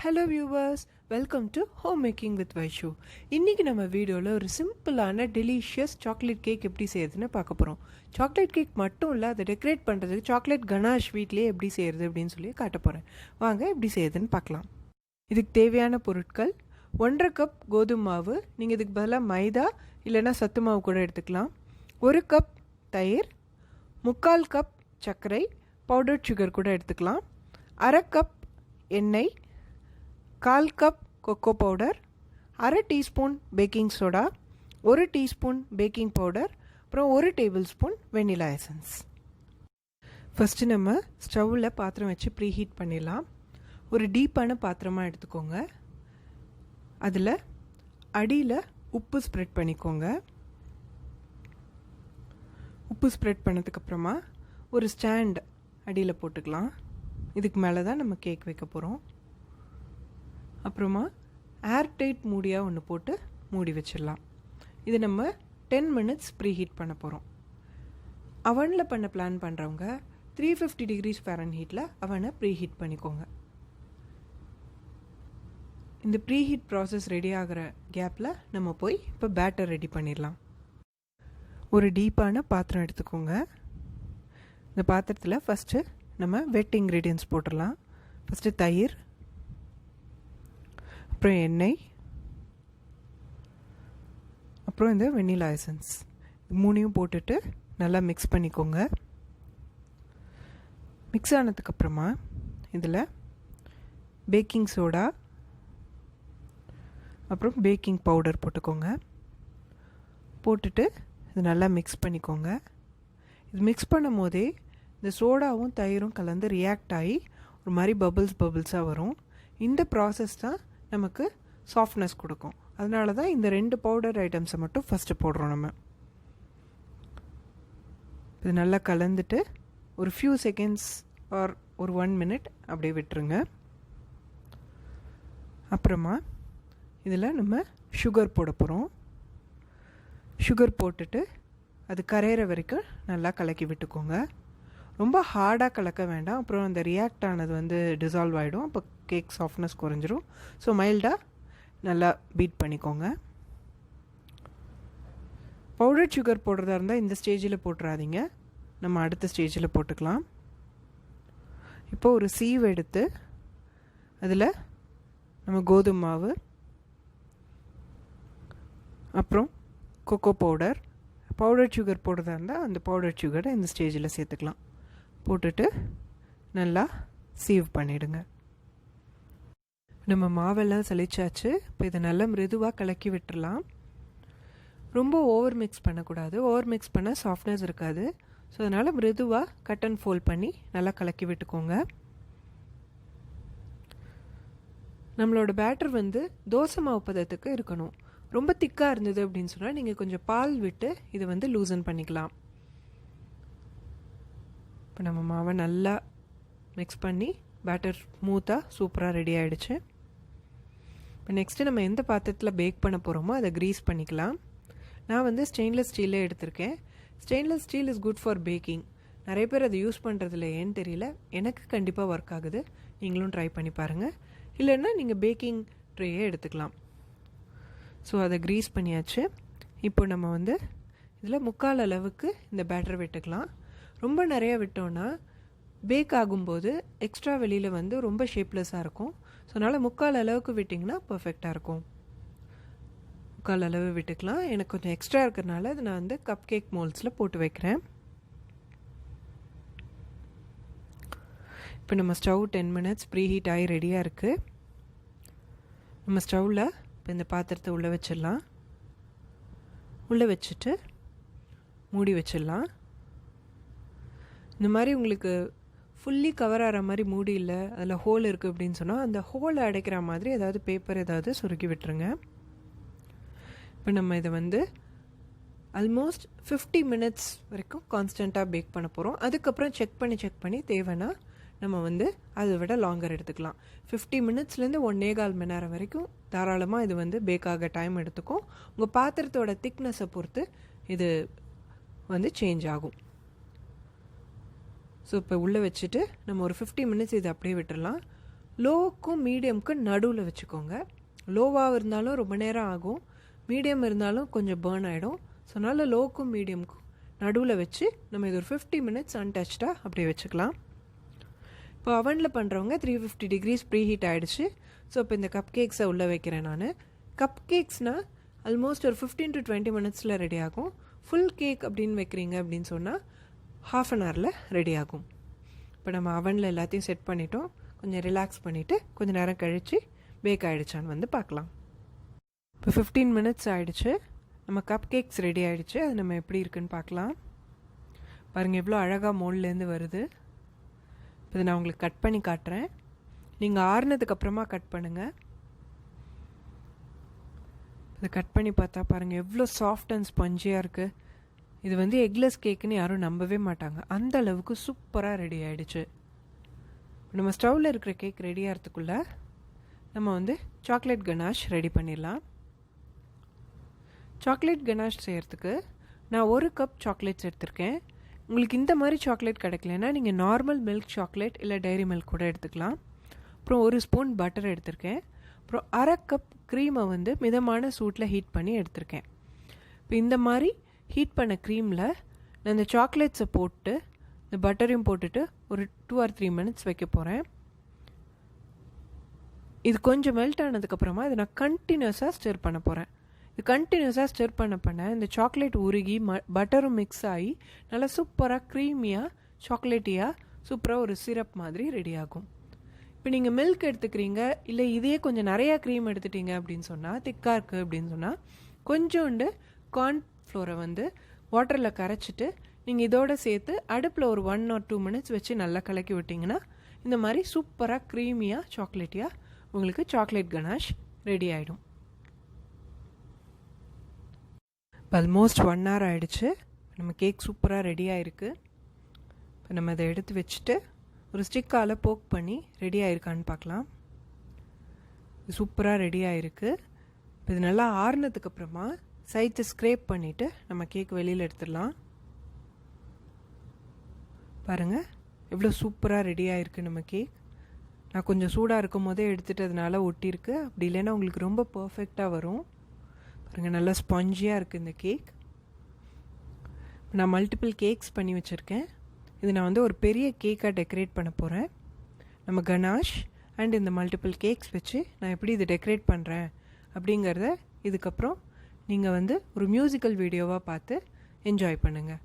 Hello viewers, welcome to home making with Vaishu. இன்றைக்கி நம்ம வீடியோவில் ஒரு சிம்பிளான டெலிஷியஸ் சாக்லேட் கேக் எப்படி செய்யறதுன்னு பார்க்க போகிறோம். சாக்லேட் கேக் மட்டும் இல்லை, அதை டெக்கரேட் பண்ணுறதுக்கு சாக்லேட் கனாஷ் வீட்லேயே எப்படி செய்கிறது அப்படின்னு சொல்லி காட்ட போகிறேன். வாங்க எப்படி செய்யறதுன்னு பார்க்கலாம். இதுக்கு தேவையான பொருட்கள்: 1.5 கப் கோதுமை மாவு, நீங்கள் இதுக்கு பதிலாக மைதா இல்லைன்னா சத்து மாவு கூட எடுத்துக்கலாம். 1 கப் தயிர், 3/4 கப் சர்க்கரை, பவுடர் சுகர் கூட எடுத்துக்கலாம். 1/2 கப் எண்ணெய், 1/4 cup cocoa powder, 1/2 teaspoon baking soda, 1 teaspoon baking powder, அப்புறம் 1 tablespoon vanilla essence. First நம்ம ஸ்டவ்வில் பாத்திரம் வச்சு ப்ரீ ஹீட் பண்ணிடலாம். ஒரு டீப்பான பாத்திரமாக எடுத்துக்கோங்க. அதில் அடியில் உப்பு ஸ்ப்ரெட் பண்ணிக்கோங்க. உப்பு ஸ்ப்ரெட் பண்ணதுக்கப்புறமா ஒரு ஸ்டாண்ட் அடியில் போட்டுக்கலாம். இதுக்கு மேலே தான் நம்ம கேக் வைக்க போகிறோம். அப்புறமா ஏர்டைட் மூடியாக ஒன்று போட்டு மூடி வச்சிடலாம். இது நம்ம 10 மினிட்ஸ் ப்ரீ ஹீட் பண்ண போகிறோம். அவனில் பண்ண பிளான் பண்ணுறவங்க 350 டிகிரிஸ் ஃபாரன்ஹீட்டில் அவனை ப்ரீ ஹீட் பண்ணிக்கோங்க. இந்த ப்ரீ ஹீட் ப்ராசஸ் ரெடி ஆகிற கேப்பில் நம்ம போய் இப்போ பேட்டர் ரெடி பண்ணிடலாம். ஒரு டீப்பான பாத்திரம் எடுத்துக்கோங்க. இந்த பாத்திரத்தில் ஃபஸ்ட்டு நம்ம வெட் இன்க்ரீடியன்ட்ஸ் போட்டுடலாம். ஃபஸ்ட்டு தயிர், அப்புறம் எண்ணெய், அப்புறம் இந்த வெனிலா எசன்ஸ், மூணையும் போட்டுட்டு நல்லா மிக்ஸ் பண்ணிக்கோங்க. மிக்ஸ் ஆனதுக்கப்புறமா இதில் பேக்கிங் சோடா அப்புறம் பேக்கிங் பவுடர் போட்டுக்கோங்க. போட்டுட்டு இது நல்லா மிக்ஸ் பண்ணிக்கோங்க. இது மிக்ஸ் பண்ணும் போதே இந்த சோடாவும் தயிரும் கலந்து ரியாக்ட் ஆகி ஒரு மாதிரி பபிள்ஸாக வரும். இந்த ப்ராசஸ் தான் நமக்கு சாஃப்ட்னஸ் கொடுக்கும். அதனால தான் இந்த 2 பவுடர் ஐட்டம்ஸை மட்டும் ஃபஸ்ட்டு போடுறோம். நம்ம இது நல்லா கலந்துட்டு ஒரு ஃபியூ செகண்ட்ஸ் ஆர் ஒரு 1 மினிட் அப்படியே விட்டுருங்க. அப்புறமா இதில் நம்ம சுகர் போட போகிறோம். சுகர் போட்டுட்டு அது கரையிற வரைக்கும் நல்லா கலக்கி விட்டுக்கோங்க. ரொம்ப ஹார்டாக கலக்க வேண்டாம், அப்புறம் அந்த ரியாக்ட் ஆனது வந்து டிசால்வ் ஆகிடும். அப்போ கேக் சாஃப்ட்னஸ் குறைஞ்சிரும். ஸோ மைல்டாக நல்லா பீட் பண்ணிக்கோங்க. பவுடர் சுகர் போடுறதா இருந்தால் இந்த ஸ்டேஜில் போட்டுறாதீங்க, நம்ம அடுத்த ஸ்டேஜில் போட்டுக்கலாம். இப்போ ஒரு சீவ் எடுத்து அதில் நம்ம கோதுமை மாவு, அப்புறம் கொக்கோ பவுடர், பவுடர் சுகர் போடுறதா இருந்தால் அந்த பவுடர் சுகரை இந்த ஸ்டேஜில் சேர்த்துக்கலாம். போட்டுட்டு நல்லா சீவ் பண்ணிவிடுங்க. நம்ம மாவெல்லாம் சலிச்சாச்சு. இப்போ இதை நல்லா மிருதுவாக கலக்கி விட்டுடலாம். ரொம்ப ஓவர் மிக்ஸ் பண்ணக்கூடாது, ஓவர் மிக்ஸ் பண்ணால் சாஃப்ட்னஸ் இருக்காது. ஸோ அதனால் மிருதுவாக கட் அண்ட் ஃபோல்ட் பண்ணி நல்லா கலக்கி விட்டுக்கோங்க. நம்மளோட பேட்டர் வந்து தோசை மாவு பதத்துக்கு இருக்கணும். ரொம்ப திக்காக இருந்தது அப்படின்னு சொன்னால் நீங்கள் கொஞ்சம் பால் விட்டு இதை வந்து லூசன் பண்ணிக்கலாம். இப்போ நம்ம மாவை நல்லா மிக்ஸ் பண்ணி பேட்டர் ஸ்மூத்தாக சூப்பராக ரெடி ஆகிடுச்சு. இப்போ நெக்ஸ்ட்டு நம்ம எந்த பாத்திரத்தில் பேக் பண்ண போகிறோமோ அதை க்ரீஸ் பண்ணிக்கலாம். நான் வந்து ஸ்டெயின்லெஸ் ஸ்டீலே எடுத்திருக்கேன். Stainless steel is good for baking. நிறைய பேர் அதை யூஸ் பண்ணுறதில்ல, ஏன்னு தெரியல. எனக்கு கண்டிப்பாக ஒர்க் ஆகுது. நீங்களும் ட்ரை பண்ணி பாருங்கள். இல்லைன்னா நீங்கள் பேக்கிங் ட்ரேயே எடுத்துக்கலாம். ஸோ அதை க்ரீஸ் பண்ணியாச்சு. இப்போ நம்ம வந்து இதில் 3/4 அளவுக்கு இந்த பேட்டர் விட்டுக்கலாம். ரொம்ப நிறையா விட்டோன்னா பேக் ஆகும்போது எக்ஸ்ட்ரா வெளியில் வந்து ரொம்ப ஷேப்லெஸ்ஸாக இருக்கும். ஸோ அதனால் 3/4 அளவுக்கு விட்டிங்கன்னா பர்ஃபெக்டாக இருக்கும். 3/4 அளவு விட்டுக்கலாம். எனக்கு கொஞ்சம் எக்ஸ்ட்ரா இருக்கிறதுனால அது நான் வந்து கப் கேக் மோல்ட்ஸில் போட்டு வைக்கிறேன். இப்போ நம்ம ஸ்டவ் 10 மினிட்ஸ் ப்ரீ ஹீட் ஆகி ரெடியாக இருக்குது. நம்ம ஸ்டவ்வில் இப்போ இந்த பாத்திரத்தை உள்ளே வச்சிடலாம். உள்ளே வச்சுட்டு மூடி வச்சிடலாம். இந்த மாதிரி உங்களுக்கு ஃபுல்லி கவர் ஆகிற மாதிரி மூடி இல்லை, அதில் ஹோல் இருக்குது அப்படின்னு சொன்னால் அந்த ஹோலை அடைக்கிற மாதிரி ஏதாவது பேப்பர் ஏதாவது சுருக்கி விட்டுருங்க. இப்போ நம்ம இதை வந்து ஆல்மோஸ்ட் 50 மினிட்ஸ் வரைக்கும் கான்ஸ்டண்ட்டாக பேக் பண்ண போகிறோம். அதுக்கப்புறம் செக் பண்ணி தேவைன்னா நம்ம வந்து அதை விட லாங்கர் எடுத்துக்கலாம். 50 மினிட்ஸ்லேருந்து 1.25 மணி நேரம் வரைக்கும் தாராளமாக இது வந்து பேக் ஆக டைம் எடுத்துக்கும். உங்கள் பாத்திரத்தோட திக்னஸை பொறுத்து இது வந்து சேஞ்ச் ஆகும். ஸோ இப்போ உள்ளே வச்சுட்டு நம்ம ஒரு 50 மினிட்ஸ் இதை அப்படியே விட்டுடலாம். லோவுக்கும் மீடியமுக்கும் நடுவில் வச்சுக்கோங்க. லோவாக இருந்தாலும் ரொம்ப நேரம் ஆகும், மீடியம் இருந்தாலும் கொஞ்சம் பேர்ன் ஆகிடும். ஸோ அதனால் லோவுக்கும் மீடியமுக்கும் நடுவில் வச்சு நம்ம இது ஒரு 50 மினிட்ஸ் அன்டச்டாக அப்படியே வச்சுக்கலாம். இப்போ அவனில் பண்ணுறவங்க 350 டிகிரிஸ் ப்ரீ ஹீட் ஆகிடுச்சு. ஸோ இப்போ இந்த கப் கேக்ஸை உள்ளே வைக்கிறேன். நான் கப் கேக்ஸ்னால் ஆல்மோஸ்ட் ஒரு 15 to 20 மினிட்ஸில் ரெடி ஆகும். ஃபுல் கேக் அப்படின்னு வைக்கிறீங்க அப்படின்னு சொன்னால் ½ அன் ஹவரில் ரெடி ஆகும். இப்போ நம்ம அவனில் எல்லாத்தையும் செட் பண்ணிட்டோம். கொஞ்சம் ரிலாக்ஸ் பண்ணிவிட்டு கொஞ்சம் நேரம் கழித்து பேக் ஆகிடுச்சான்னு வந்து பார்க்கலாம். இப்போ 15 மினிட்ஸ் ஆகிடுச்சு. நம்ம கப் கேக்ஸ் ரெடி ஆகிடுச்சு. அது நம்ம எப்படி இருக்குன்னு பார்க்கலாம். பாருங்கள் எவ்வளோ அழகாக மோல்ட்லேருந்து வருது. இப்போ இதை நான் உங்களுக்கு கட் பண்ணி காட்டுறேன். நீங்கள் ஆறுனதுக்கப்புறமா கட் பண்ணுங்கள். இதை கட் பண்ணி பார்த்தா பாருங்கள் எவ்வளோ சாஃப்ட் அண்ட் ஸ்பஞ்சியாக இருக்குது. இது வந்து எக்லெஸ் கேக்குன்னு யாரும் நம்பவே மாட்டாங்க. அந்த அளவுக்கு சூப்பராக ரெடி ஆகிடுச்சு. நம்ம ஸ்டவ்வில் இருக்கிற கேக் ரெடி ஆகிறதுக்குள்ளே நம்ம வந்து சாக்லேட் கனாஷ் ரெடி பண்ணிடலாம். சாக்லேட் கனாஷ் செய்கிறதுக்கு நான் 1 கப் சாக்லேட்ஸ் எடுத்திருக்கேன். உங்களுக்கு இந்த மாதிரி சாக்லேட் கிடைக்கலன்னா நீங்கள் நார்மல் மில்க் சாக்லேட் இல்லை டைரி மில்க் கூட எடுத்துக்கலாம். அப்புறம் 1 ஸ்பூன் பட்டர் எடுத்திருக்கேன். அப்புறம் அரை கப் க்ரீமை வந்து மிதமான சூட்டில் ஹீட் பண்ணி எடுத்திருக்கேன். இப்போ இந்த மாதிரி ஹீட் பண்ண க்ரீமில் நான் இந்த சாக்லேட்ஸை போட்டு இந்த பட்டரையும் போட்டுட்டு ஒரு 2 or 3 மினிட்ஸ் வைக்க போகிறேன். இது கொஞ்சம் மெல்ட் ஆனதுக்கப்புறமா இதை நான் கண்டினியூஸாக ஸ்டிர் பண்ண போகிறேன். இது கண்டினியூஸாக ஸ்டிர் பண்ண இந்த சாக்லேட் உருகி பட்டரும் மிக்ஸ் ஆகி நல்லா சூப்பராக க்ரீமியாக சாக்லேட்டியாக சூப்பராக ஒரு சிரப் மாதிரி ரெடி ஆகும். இப்போ நீங்கள் மில்க் எடுத்துக்கிறீங்க இல்லை இதே கொஞ்சம் நிறையா க்ரீம் எடுத்துட்டீங்க அப்படின்னு சொன்னால் திக்காக இருக்குது அப்படின்னு சொன்னால் கொஞ்சோண்டு கார்ன்ஃப்ளோரை வந்து வாட்டரில் கரைச்சிட்டு நீங்கள் இதோடு சேர்த்து அடுப்பில் ஒரு 1 or 2 மினிட்ஸ் வச்சு நல்லா கலக்கி விட்டிங்கன்னா இந்த மாதிரி சூப்பராக க்ரீமியாக சாக்லேட்டியாக உங்களுக்கு சாக்லேட் கனாஷ் ரெடி ஆகிடும். ஆல்மோஸ்ட் 1 hour ஆகிடுச்சு. நம்ம கேக் சூப்பராக ரெடி ஆகிருக்கு. இப்போ நம்ம அதை எடுத்து வச்சுட்டு ஒரு ஸ்டிக்கால் போக் பண்ணி ரெடி ஆகிருக்கான்னு பார்க்கலாம். இது சூப்பராக ரெடி ஆகிருக்கு. இப்போ இது நல்லா ஆறுனதுக்கப்புறமா சைட்ஸை ஸ்க்ரேப் பண்ணிவிட்டு நம்ம கேக் வெளியில் எடுத்துடலாம். பாருங்கள் எவ்வளோ சூப்பராக ரெடி ஆகிருக்கு நம்ம கேக். நான் கொஞ்சம் சூடாக இருக்கும் போதே எடுத்துட்டதுனால ஒட்டியிருக்கு. அப்படி இல்லைன்னா உங்களுக்கு ரொம்ப பர்ஃபெக்டாக வரும். பாருங்கள் நல்லா ஸ்பாஞ்சியாக இருக்குது இந்த கேக். நான் மல்டிபிள் கேக்ஸ் பண்ணி வச்சுருக்கேன். இது நான் வந்து ஒரு பெரிய கேக்காக டெக்கரேட் பண்ண போகிறேன். நம்ம கனாஷ் அண்ட் இந்த மல்டிபிள் கேக்ஸ் வச்சு நான் எப்படி இதை டெக்கரேட் பண்ணுறேன் அப்படிங்கிறத இதுக்கப்புறம் நீங்கள் வந்து ஒரு மியூசிக்கல் வீடியோவாக பார்த்து என்ஜாய் பண்ணுங்கள்.